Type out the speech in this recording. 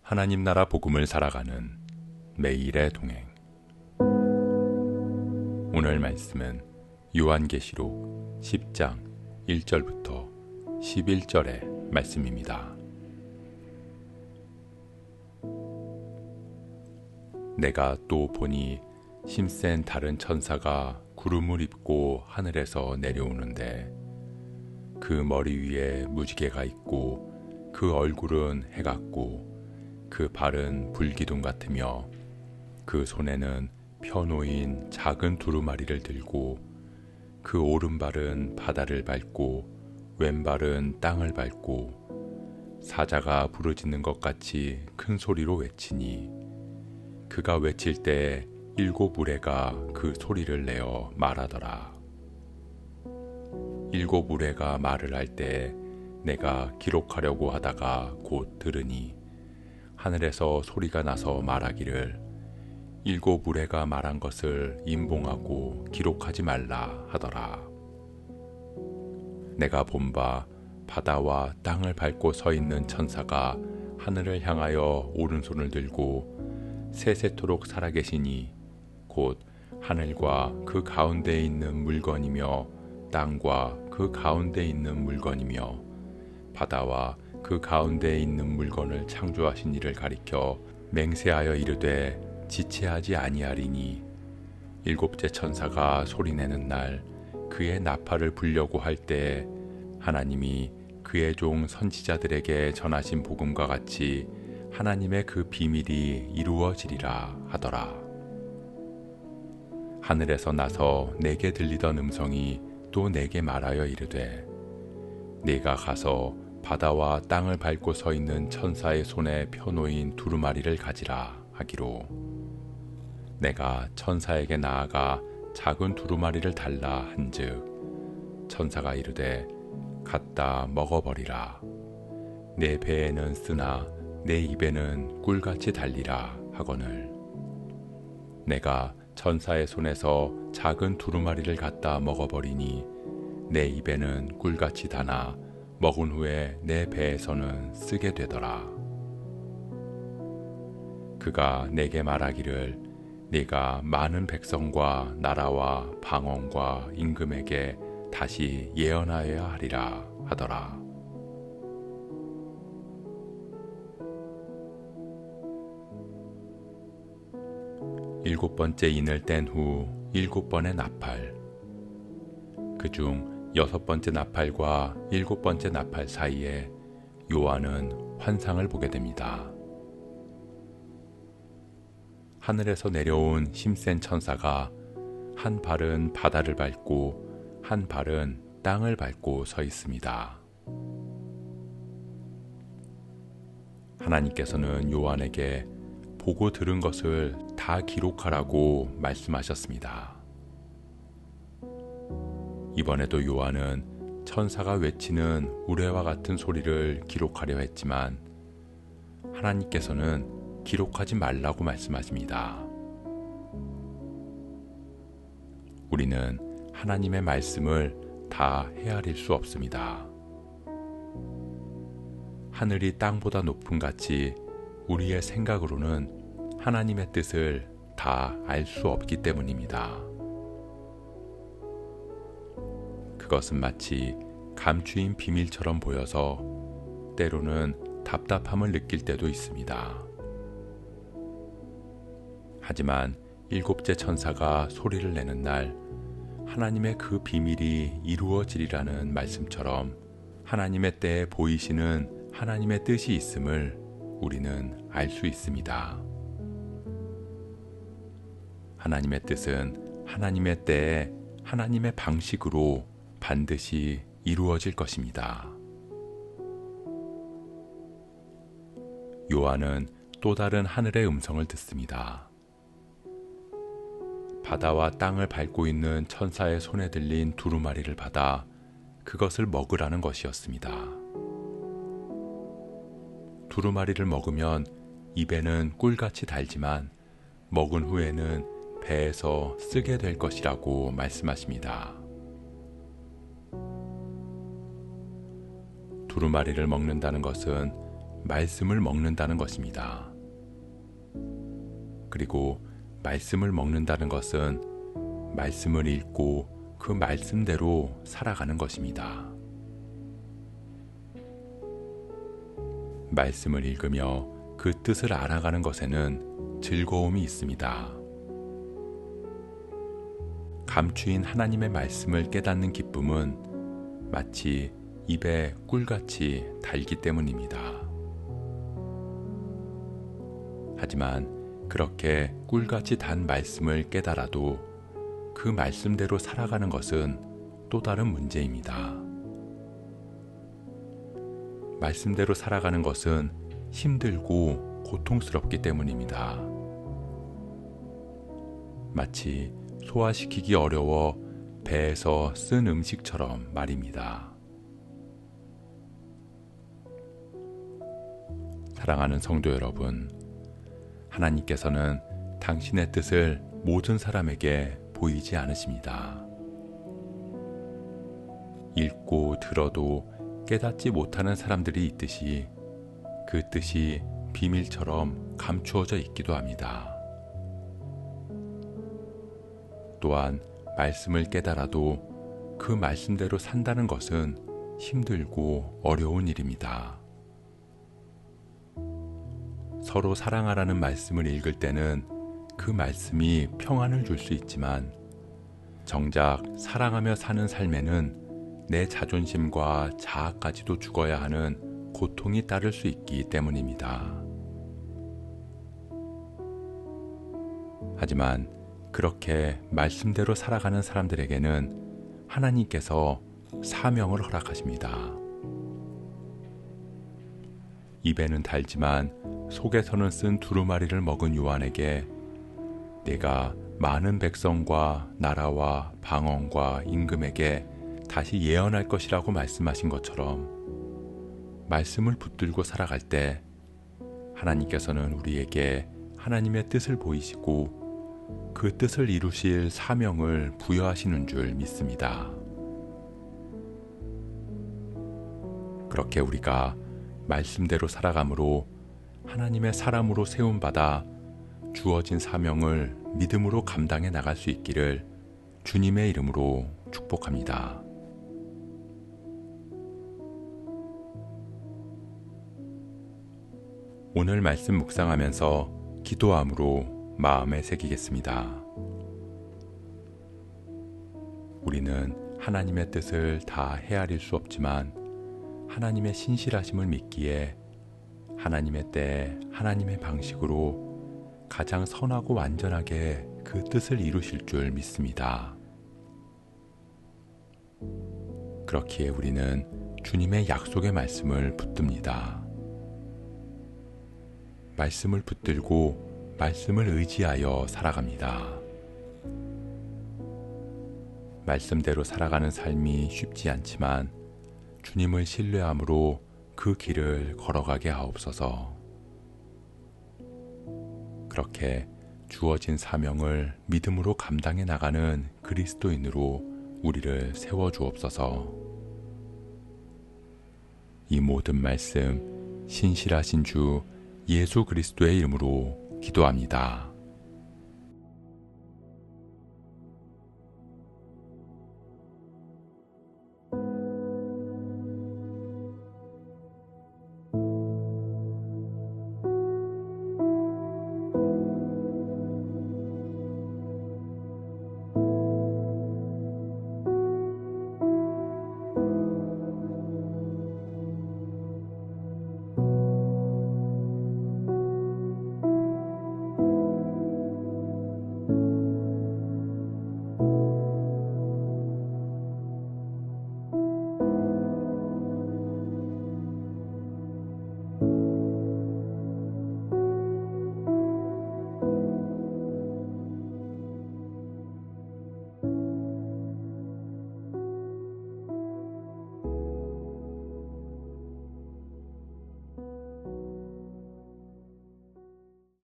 하나님 나라 복음을 살아가는 매일의 동행. 오늘 말씀은 요한계시록 10장 1절부터 11절의 말씀입니다. 내가 또 보니 힘센 다른 천사가 구름을 입고 하늘에서 내려오는데 그 머리 위에 무지개가 있고 그 얼굴은 해 같고 그 발은 불기둥 같으며 그 손에는 펴놓인 작은 두루마리를 들고 그 오른발은 바다를 밟고 왼발은 땅을 밟고 사자가 부르짖는 것 같이 큰 소리로 외치니 그가 외칠 때 7 우레가 그 소리를 내어 말하더라. 7 우레가 말을 할 때 내가 기록하려고 하다가 곧 들으니 하늘에서 소리가 나서 말하기를 7 우레가 말한 것을 임봉하고 기록하지 말라 하더라. 내가 본 바 바다와 땅을 밟고 서 있는 천사가 하늘을 향하여 오른손을 들고 세세토록 살아계시니 곧 하늘과 그 가운데에 있는 물건이며 땅과 그 가운데에 있는 물건이며 바다와 그 가운데에 있는 물건을 창조하신 이를 가리켜 맹세하여 이르되 지체하지 아니하리니 7째 천사가 소리내는 날 그의 나팔을 불려고 할 때 하나님이 그의 종 선지자들에게 전하신 복음과 같이 하나님의 그 비밀이 이루어지리라 하더라. 하늘에서 나서 내게 들리던 음성이 또 내게 말하여 이르되 네가 가서 바다와 땅을 밟고 서 있는 천사의 손에 펴놓인 두루마리를 가지라 하기로 내가 천사에게 나아가 작은 두루마리를 달라 한즉 천사가 이르되 갖다 먹어버리라. 내 배에는 쓰나 내 입에는 꿀같이 달리라 하거늘 내가 천사의 손에서 작은 두루마리를 갖다 먹어버리니 내 입에는 꿀같이 다나 먹은 후에 내 배에서는 쓰게 되더라. 그가 내게 말하기를 네가 많은 백성과 나라와 방언과 임금에게 다시 예언하여야 하리라 하더라. 일곱 번째 인을 뗀 후 7번의 나팔 그중 6번째 나팔과 7번째 나팔 사이에 요한은 환상을 보게 됩니다. 하늘에서 내려온 힘센 천사가 한 발은 바다를 밟고 한 발은 땅을 밟고 서 있습니다. 하나님께서는 요한에게 보고 들은 것을 다 기록하라고 말씀하셨습니다. 이번에도 요한은 천사가 외치는 우레와 같은 소리를 기록하려 했지만 하나님께서는 기록하지 말라고 말씀하십니다. 우리는 하나님의 말씀을 다 헤아릴 수 없습니다. 하늘이 땅보다 높음 같이 우리의 생각으로는 하나님의 뜻을 다 알 수 없기 때문입니다. 그것은 마치 감추인 비밀처럼 보여서 때로는 답답함을 느낄 때도 있습니다. 하지만 7째 천사가 소리를 내는 날 하나님의 그 비밀이 이루어지리라는 말씀처럼 하나님의 때에 보이시는 하나님의 뜻이 있음을 우리는 알 수 있습니다. 하나님의 뜻은 하나님의 때에 하나님의 방식으로 반드시 이루어질 것입니다. 요한은 또 다른 하늘의 음성을 듣습니다. 바다와 땅을 밟고 있는 천사의 손에 들린 두루마리를 받아 그것을 먹으라는 것이었습니다. 두루마리를 먹으면 입에는 꿀같이 달지만 먹은 후에는 배에서 쓰게 될 것이라고 말씀하십니다. 두루마리를 먹는다는 것은 말씀을 먹는다는 것입니다. 그리고 말씀을 먹는다는 것은 말씀을 읽고 그 말씀대로 살아가는 것입니다. 말씀을 읽으며 그 뜻을 알아가는 것에는 즐거움이 있습니다. 감추인 하나님의 말씀을 깨닫는 기쁨은 마치 입에 꿀같이 달기 때문입니다. 하지만 그렇게 꿀같이 단 말씀을 깨달아도 그 말씀대로 살아가는 것은 또 다른 문제입니다. 말씀대로 살아가는 것은 힘들고 고통스럽기 때문입니다. 마치 소화시키기 어려워 배에서 쓴 음식처럼 말입니다. 사랑하는 성도 여러분, 하나님께서는 당신의 뜻을 모든 사람에게 보이지 않으십니다. 읽고 들어도 깨닫지 못하는 사람들이 있듯이 그 뜻이 비밀처럼 감추어져 있기도 합니다. 또한 말씀을 깨달아도 그 말씀대로 산다는 것은 힘들고 어려운 일입니다. 서로 사랑하라는 말씀을 읽을 때는 그 말씀이 평안을 줄 수 있지만 정작 사랑하며 사는 삶에는 내 자존심과 자아까지도 죽어야 하는 고통이 따를 수 있기 때문입니다. 하지만 그렇게 말씀대로 살아가는 사람들에게는 하나님께서 사명을 허락하십니다. 입에는 달지만 속에서는 쓴 두루마리를 먹은 요한에게 내가 많은 백성과 나라와 방언과 임금에게 다시 예언할 것이라고 말씀하신 것처럼 말씀을 붙들고 살아갈 때 하나님께서는 우리에게 하나님의 뜻을 보이시고 그 뜻을 이루실 사명을 부여하시는 줄 믿습니다. 그렇게 우리가 말씀대로 살아감으로 하나님의 사람으로 세움받아 주어진 사명을 믿음으로 감당해 나갈 수 있기를 주님의 이름으로 축복합니다. 오늘 말씀 묵상하면서 기도함으로 마음에 새기겠습니다. 우리는 하나님의 뜻을 다 헤아릴 수 없지만 하나님의 신실하심을 믿기에 하나님의 때, 하나님의 방식으로 가장 선하고 완전하게 그 뜻을 이루실 줄 믿습니다. 그렇기에 우리는 주님의 약속의 말씀을 붙듭니다. 말씀을 붙들고 말씀을 의지하여 살아갑니다. 말씀대로 살아가는 삶이 쉽지 않지만 주님을 신뢰함으로 그 길을 걸어가게 하옵소서. 그렇게 주어진 사명을 믿음으로 감당해 나가는 그리스도인으로 우리를 세워주옵소서. 이 모든 말씀 신실하신 주 예수 그리스도의 이름으로 기도합니다.